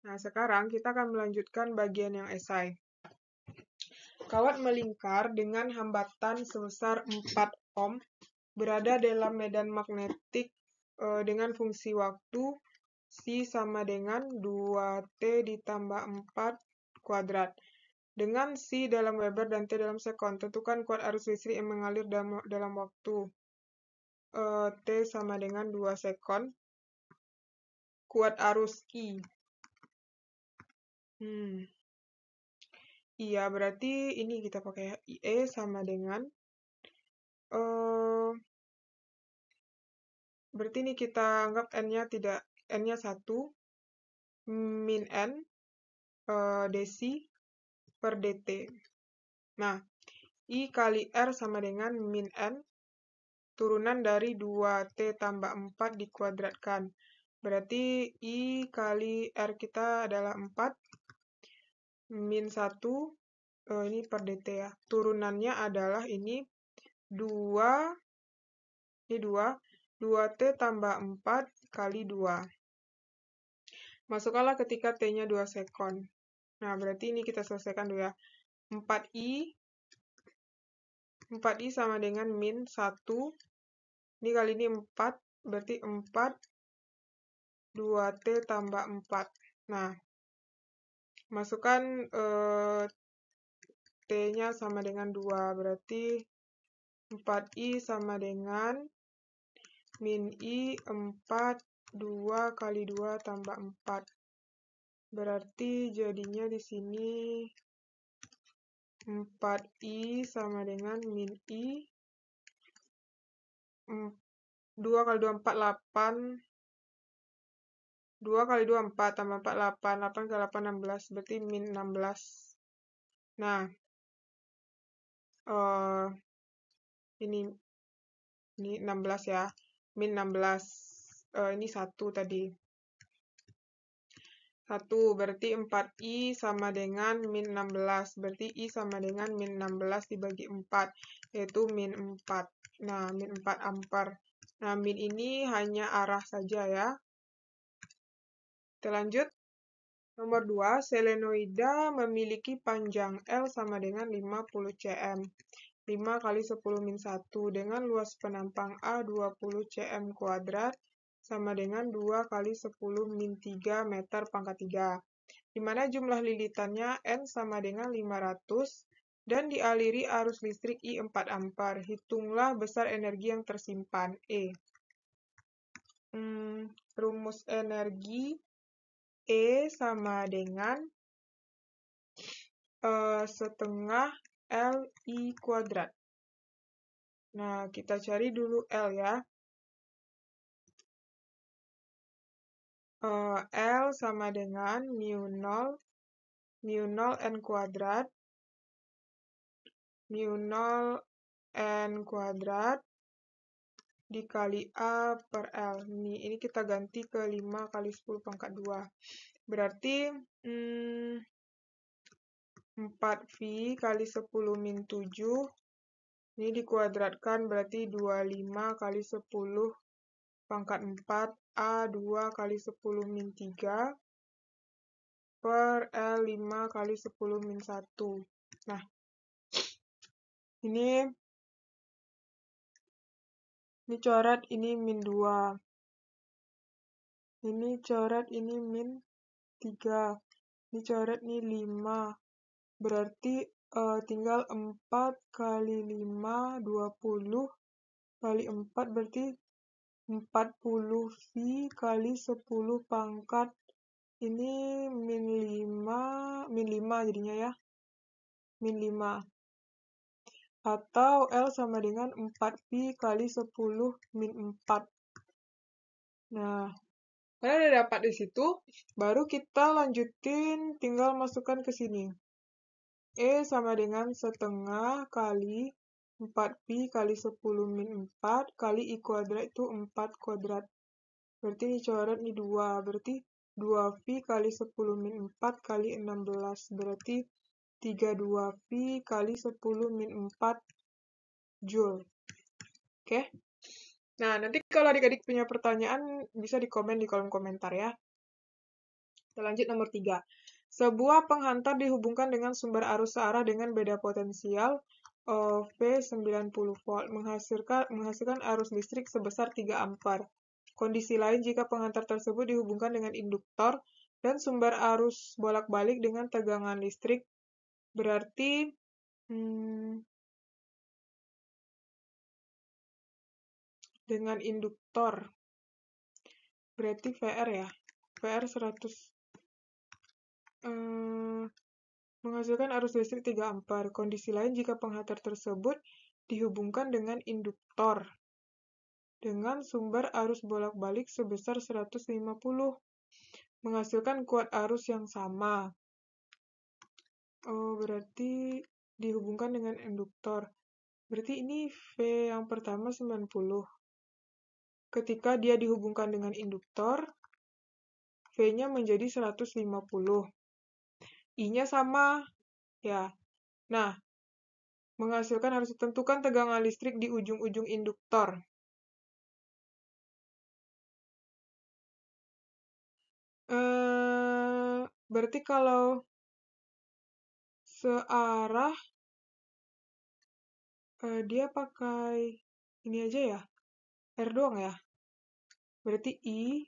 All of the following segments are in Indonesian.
Nah, sekarang kita akan melanjutkan bagian yang esai. Kawat melingkar dengan hambatan sebesar 4 ohm berada dalam medan magnetik dengan fungsi waktu C sama dengan 2T ditambah 4 kuadrat. Dengan C dalam Weber dan T dalam sekon, tentukan kuat arus listrik yang mengalir dalam waktu T sama dengan 2 sekon. Kuat arus I. Iya, berarti ini kita pakai IE sama dengan berarti ini kita anggap N-nya tidak, N-nya 1 min N desi per dt. Nah, I kali R sama dengan min N turunan dari 2T tambah 4 dikuadratkan. Berarti I kali R kita adalah 4 min 1 ini per dt ya. Turunannya adalah ini 2 2T tambah 4 kali 2. Masukkanlah ketika T-nya 2 sekon. Nah, berarti ini kita selesaikan dulu ya. 4I sama dengan min 1. Ini kali ini 4, berarti 4 2T tambah 4. Nah, masukkan T-nya sama dengan 2, berarti 4I sama dengan min I 4, 2 kali 2 tambah 4. Berarti jadinya di sini 4I sama dengan min I 2 kali 2, 4, 8. 2 kali 2, 4, tambah 4, 8. 8 kali 8, 16. Berarti min 16. Nah, ini 16 ya. Min 16. Ini 1 tadi. 1, berarti 4I sama dengan min 16. Berarti I sama dengan min 16 dibagi 4, yaitu min 4. Nah, min 4 ampere. Nah, min ini hanya arah saja ya. Kita lanjut. Nomor 2, selenoida memiliki panjang L sama dengan 50 cm. 5 kali 10 min 1 dengan luas penampang A 20 cm kuadrat sama dengan 2 kali 10 min 3 meter pangkat 3. Di mana jumlah lilitannya N sama dengan 500 dan dialiri arus listrik I 4 ampere. Hitunglah besar energi yang tersimpan. E. Rumus energi E sama dengan setengah LI kuadrat. Nah, kita cari dulu L ya. L sama dengan mu 0 N kuadrat, mu 0 N kuadrat dikali A per L. Ini kita ganti ke 5 kali 10 pangkat 2. Berarti 4V kali 10 min 7. Ini dikuadratkan berarti 25 kali 10 pangkat 4 A 2 kali 10 min 3 per L 5 kali 10 min 1. Nah, ini coret ini min 2. Ini coret ini min 3. Ini coret ini 5. Berarti tinggal 4 kali 5, 20 kali 4 berarti 40V kali 10 pangkat ini min 5 jadinya ya. Min 5. Atau L sama dengan 4V kali 10 min 4. Nah, karena udah dapat di situ, baru kita lanjutin tinggal masukkan ke sini. E sama dengan setengah kali 4V kali 10 min 4 kali I kuadrat itu 4 kuadrat. Berarti ini coret ini 2. Berarti 2V kali 10 min 4 kali 16. Berarti 32V kali 10 min 4 Joule. Oke? Nah, nanti kalau adik-adik punya pertanyaan, bisa di komen di kolom komentar ya. Kita lanjut nomor 3. Sebuah penghantar dihubungkan dengan sumber arus searah dengan beda potensial V 90 volt menghasilkan arus listrik sebesar 3 ampere. Kondisi lain jika penghantar tersebut dihubungkan dengan induktor dan sumber arus bolak-balik dengan tegangan listrik berarti dengan induktor berarti VR ya. VR 100 menghasilkan arus listrik 3 ampere. Kondisi lain jika penghantar tersebut dihubungkan dengan induktor dengan sumber arus bolak-balik sebesar 150 menghasilkan kuat arus yang sama. Berarti dihubungkan dengan induktor. Berarti ini V yang pertama 90. Ketika dia dihubungkan dengan induktor, V-nya menjadi 150. I-nya sama, ya. Nah, menghasilkan harus tentukan tegangan listrik di ujung-ujung induktor. Berarti kalau searah, dia pakai ini aja ya, R doang ya. Berarti I,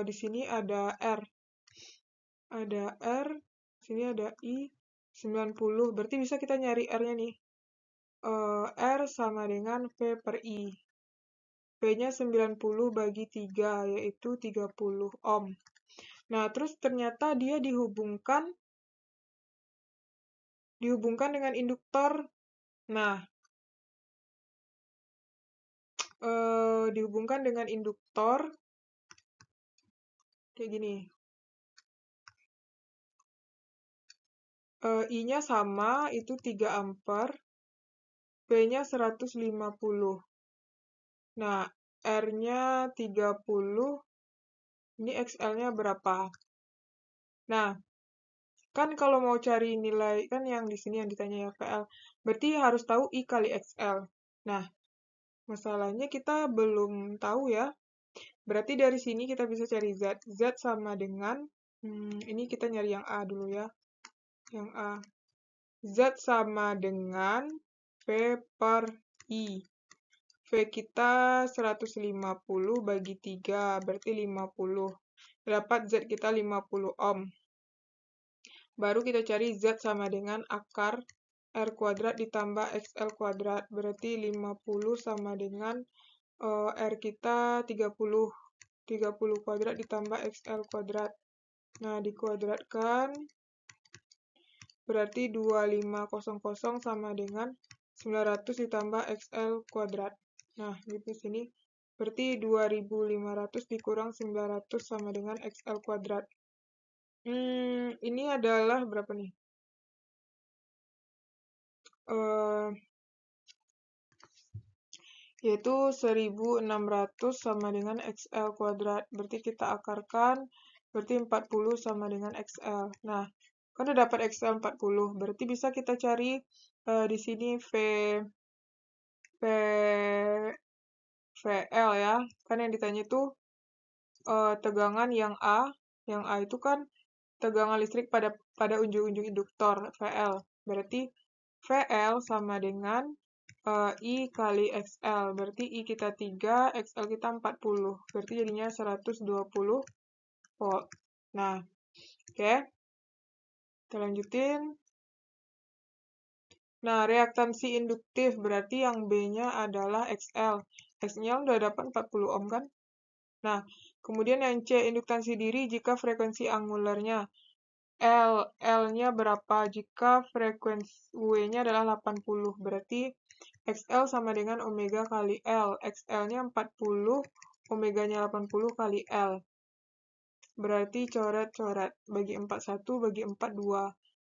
di sini ada R. Ada R, sini ada I, 90. Berarti bisa kita nyari R-nya nih. R sama dengan V per I. V-nya 90 bagi 3, yaitu 30 ohm. Nah, terus ternyata dia dihubungkan dengan induktor. Nah, dihubungkan dengan induktor kayak gini. I-nya sama, itu 3 ampere. V-nya 150. Nah, R-nya 30. Ini XL-nya berapa? Nah, kan kalau mau cari nilai, kan yang di sini yang ditanya ya VL. Berarti harus tahu I kali XL. Nah, masalahnya kita belum tahu ya. Berarti dari sini kita bisa cari Z. Z sama dengan, ini kita nyari yang A dulu ya. Yang A. Z sama dengan V per I. V kita 150 bagi 3, berarti 50. Dapat Z kita 50 ohm. Baru kita cari Z sama dengan akar R kuadrat ditambah XL kuadrat. Berarti 50 sama dengan R kita 30. 30 kuadrat ditambah XL kuadrat. Nah, dikuadratkan. Berarti 2500 sama dengan 900 ditambah XL kuadrat. Nah, di sini berarti 2500 dikurang 900 sama dengan XL kuadrat. Ini adalah berapa nih? Yaitu 1600 sama dengan XL kuadrat. Berarti kita akarkan, berarti 40 sama dengan XL. Nah, kan udah dapat XL 40. Berarti bisa kita cari di sini VL ya. Kan yang ditanya itu tegangan yang A. Yang A itu kan tegangan listrik pada ujung-ujung induktor, VL. Berarti VL sama dengan I kali XL. Berarti I kita 3, XL kita 40. Berarti jadinya 120 volt. Nah, oke. Kita lanjutin. Nah, reaktansi induktif berarti yang B-nya adalah XL. X-nya udah dapat 40 ohm kan? Nah, kemudian yang C, induktansi diri jika frekuensi angularnya L. L-nya berapa? Jika frekuensi W-nya adalah 80. Berarti XL sama dengan omega kali L. XL-nya 40, omeganya 80 kali L. Berarti coret-coret. Bagi 41, bagi 42.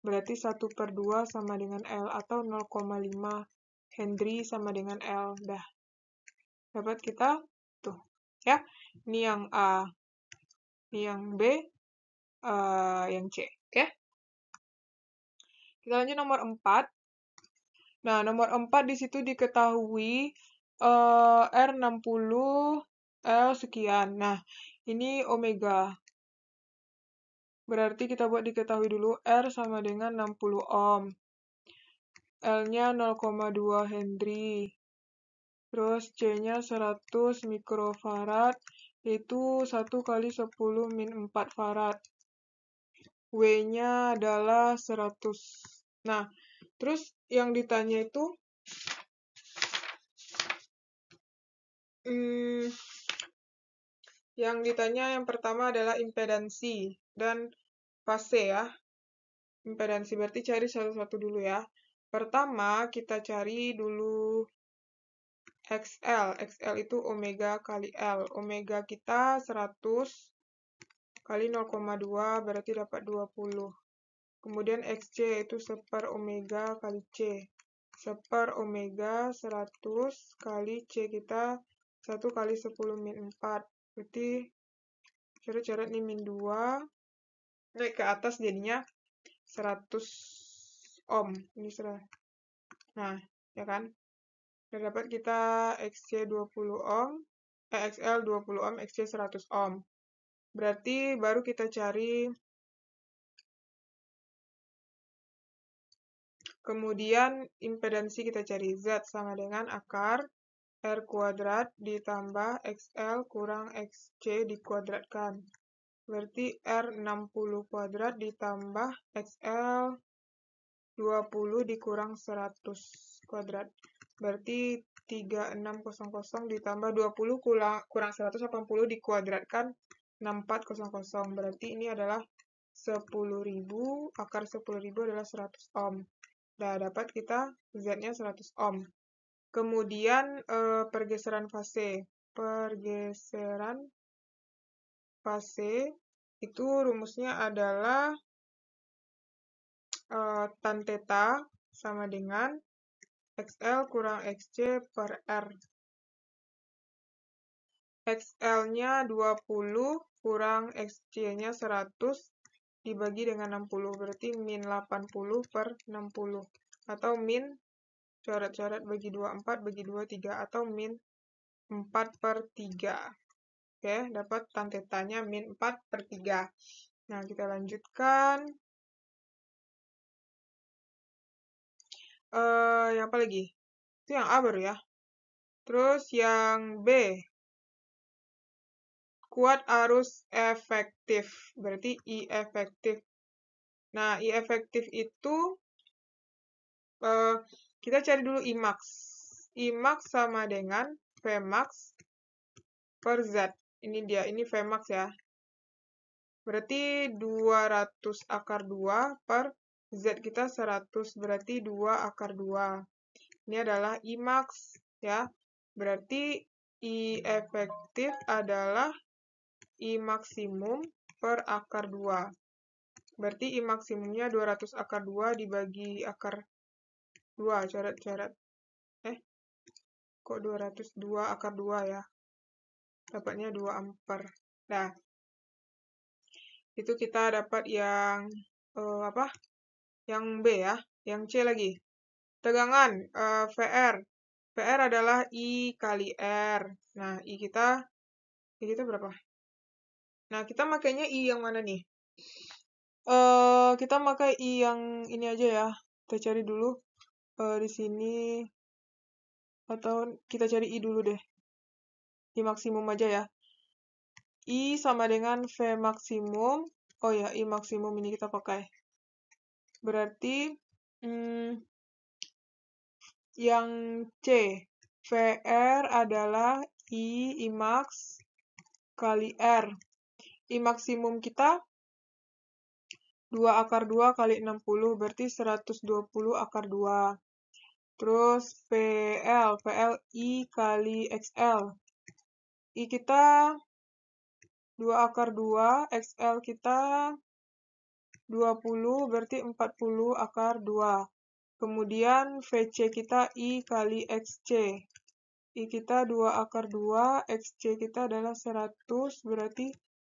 Berarti 1 per 2 sama dengan L. Atau 0,5 Henry sama dengan L. Dah. Dapat kita, tuh. Ya, ini yang A. Ini yang B. Yang C. Oke? Kita lanjut nomor 4. Nah, nomor 4 di situ diketahui R60, L sekian. Nah, ini omega. Berarti kita buat diketahui dulu, R sama dengan 60 ohm. L-nya 0,2 Henry. Terus C-nya 100 mikrofarad, itu 1 kali 10 min 4 farad. W-nya adalah 100. Nah, terus yang ditanya itu, yang pertama adalah impedansi dan fase ya. Impedansi berarti cari satu-satu dulu ya. Pertama, kita cari dulu XL. XL itu omega kali L. Omega kita 100 kali 0,2 berarti dapat 20. Kemudian XC itu 1/per omega kali C. 1/per omega 100 kali C kita 1 kali 10 min 4. Berarti coret-coret nih min 2. Naik ke atas jadinya 100 ohm. Ini sudah. Nah, ya kan? Sudah dapat kita XC 20 ohm. XL 20 ohm, XC 100 ohm. Berarti baru kita cari kemudian impedansi kita cari Z sama dengan akar R kuadrat ditambah XL kurang XC dikuadratkan. Berarti R 60 kuadrat ditambah XL 20 dikurang 100 kuadrat. Berarti 3600 ditambah 20 kurang 180 dikuadratkan 6400. Berarti ini adalah 10.000, akar 10.000 adalah 100 ohm. Nah, dapat kita Z-nya 100 ohm. Kemudian pergeseran fase. Pergeseran fase itu rumusnya adalah tan theta sama dengan XL kurang XC per R. XL-nya 20 kurang XC-nya 100 dibagi dengan 60. Berarti min 80 per 60. Atau min coret-coret bagi 2, 4, bagi 2, 3. Atau min 4/3. Oke, dapat tan theta-nya min 4/3. Nah, kita lanjutkan. Yang apa lagi? Itu yang A baru ya. Terus yang B. Kuat arus efektif. Berarti I efektif. Nah, I efektif itu kita cari dulu Imax. Imax sama dengan Vmax per Z. Ini dia, ini Vmax ya. Berarti 200 akar 2 per Z kita 100. Berarti 2 akar 2. Ini adalah Imax ya. Berarti I efektif adalah I maksimum per akar 2. Berarti I maksimumnya 200 akar 2 dibagi akar 2. Coret-coret. Kok 202 akar 2 ya? Dapatnya 2 ampere. Nah, itu kita dapat yang apa? Yang B ya. Yang C lagi. Tegangan VR. VR adalah I kali R. Nah, I kita berapa? Nah, kita makainya I yang mana nih? Kita pakai I yang ini aja ya. Kita cari dulu di sini. Atau kita cari I dulu deh. I maksimum aja ya. I sama dengan V maksimum. Oh ya, I maksimum ini kita pakai. Berarti yang C. VR adalah I max kali R. I maksimum kita 2 akar 2 kali 60, berarti 120 akar 2. Terus VL I kali XL. I kita 2 akar 2, XL kita 20, berarti 40 akar 2. Kemudian VC kita I kali XC. I kita 2 akar 2, XC kita adalah 100, berarti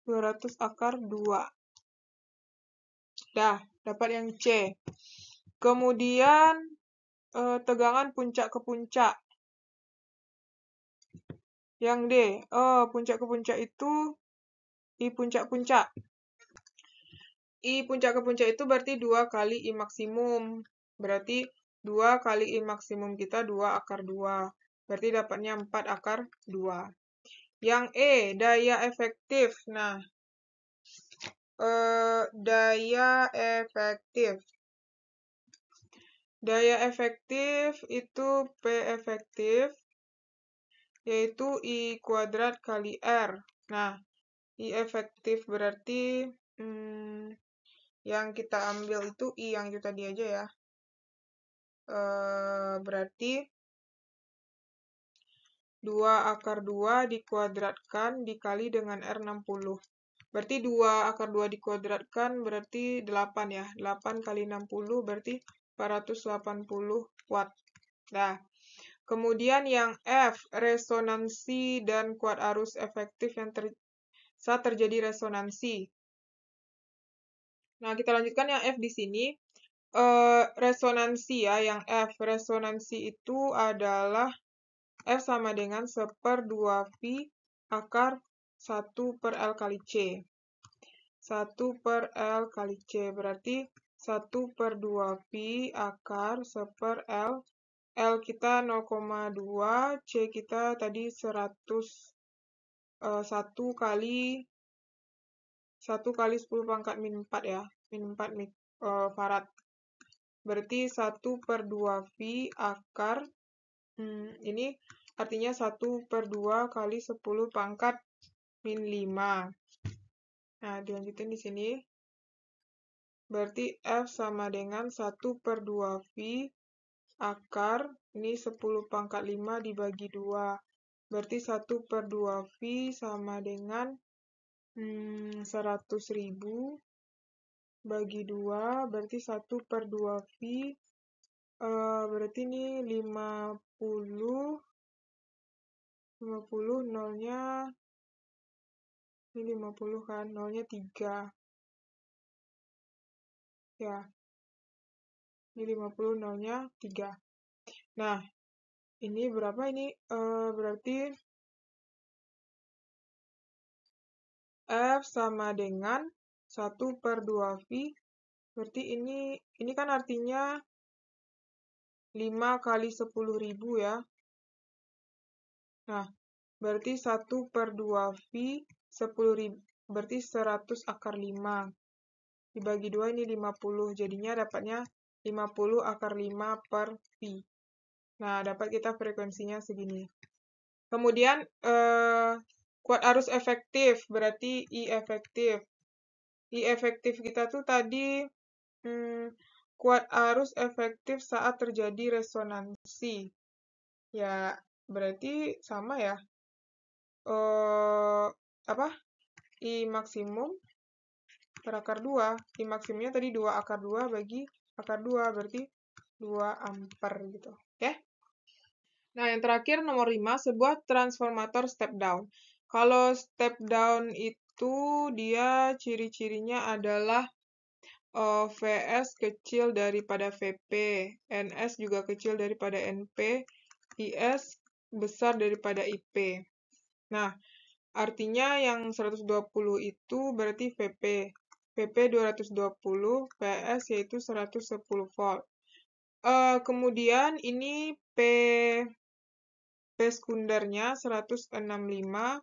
200 akar 2. Dah, dapat yang C. Kemudian tegangan puncak ke puncak. Yang D, puncak ke puncak itu I puncak-puncak. I puncak ke puncak itu berarti 2 kali I maksimum. Berarti 2 kali I maksimum kita 2 akar 2. Berarti dapatnya 4 akar 2. Yang E, daya efektif. Nah, daya efektif. Daya efektif itu P efektif, yaitu I kuadrat kali R. Nah, I efektif berarti yang kita ambil itu I yang itu tadi aja ya. Berarti 2 akar 2 dikuadratkan dikali dengan R60. Berarti 2 akar 2 dikuadratkan berarti 8 ya. 8 kali 60 berarti 480 watt. Nah, kemudian yang F, resonansi dan kuat arus efektif yang saat terjadi resonansi. Nah, kita lanjutkan yang F di sini. Resonansi ya, yang F. Resonansi itu adalah F sama dengan 1/2V akar 1 per L kali C. 1 per L kali C, berarti 1/2V akar 1 per L. L kita 0,2, C kita tadi 1 kali 10⁻⁴ ya, min 4 farad. Berarti 1/2V akar, ini artinya 1/2 kali 10⁻⁵. Nah, dilanjutin di sini. Berarti F sama dengan 1/2V akar, ini 10⁻⁵ dibagi 2. Berarti 1/2V sama dengan 100.000 bagi 2, berarti 1/2V, berarti ini 50, nolnya, ini 50 kan, nolnya 3. Ya, ini 50, nolnya 3. Nah, ini berapa ini? Berarti F sama dengan 1/2V, berarti ini kan artinya 5 kali 10.000 ya. Nah, berarti 1/2V 10.000, berarti 100 akar 5. Dibagi 2 ini 50, jadinya dapatnya 50 akar 5 per V. Nah, dapat kita frekuensinya segini. Kemudian, kuat arus efektif, berarti I efektif. I efektif kita tuh tadi kuat arus efektif saat terjadi resonansi. Ya, berarti sama ya. I maksimum per akar 2. I maksimumnya tadi 2 akar 2 bagi akar 2, berarti 2 ampere gitu. Oke? Nah, yang terakhir nomor 5, sebuah transformator step down. Kalau step down itu dia ciri-cirinya adalah Vs kecil daripada Vp, Ns juga kecil daripada Np, Is besar daripada Ip. Nah, artinya yang 120 itu berarti Vp. Vp 220, Ps yaitu 110 volt. Kemudian ini P sekundernya 165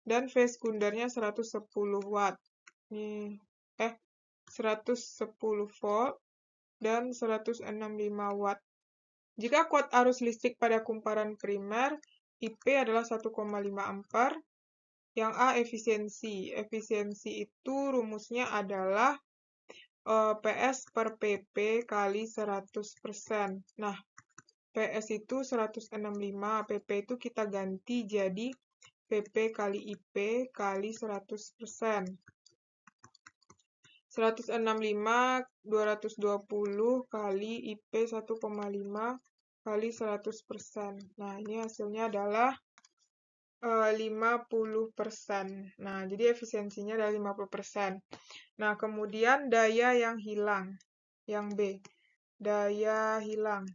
dan V sekundernya 110 watt. Ini 110 volt dan 165 watt. Jika kuat arus listrik pada kumparan primer, IP adalah 1,5 ampere. Yang A, efisiensi. Efisiensi itu rumusnya adalah PS per PP kali 100%. Nah, PS itu 165, PP itu kita ganti jadi PP kali IP kali 100%. 165, 220 kali IP 1,5 kali 100%. Nah, ini hasilnya adalah 50%. Nah, jadi efisiensinya adalah 50%. Nah, kemudian daya yang hilang. Yang B, daya hilang.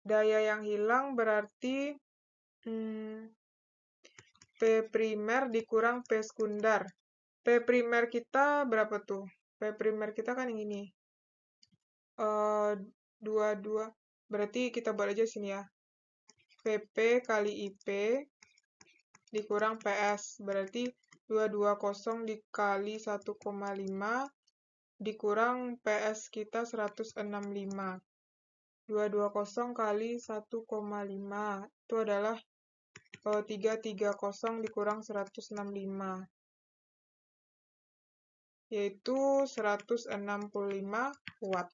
Daya yang hilang berarti P primer dikurang P sekunder. P primer kita berapa tuh? P primer kita kan yang ini. 22. Berarti kita buat aja sini ya. PP kali IP dikurang PS. Berarti 220 dikali 1,5 dikurang PS kita 165. 220 kali 1,5 itu adalah 330 dikurang 165, yaitu 165 watt.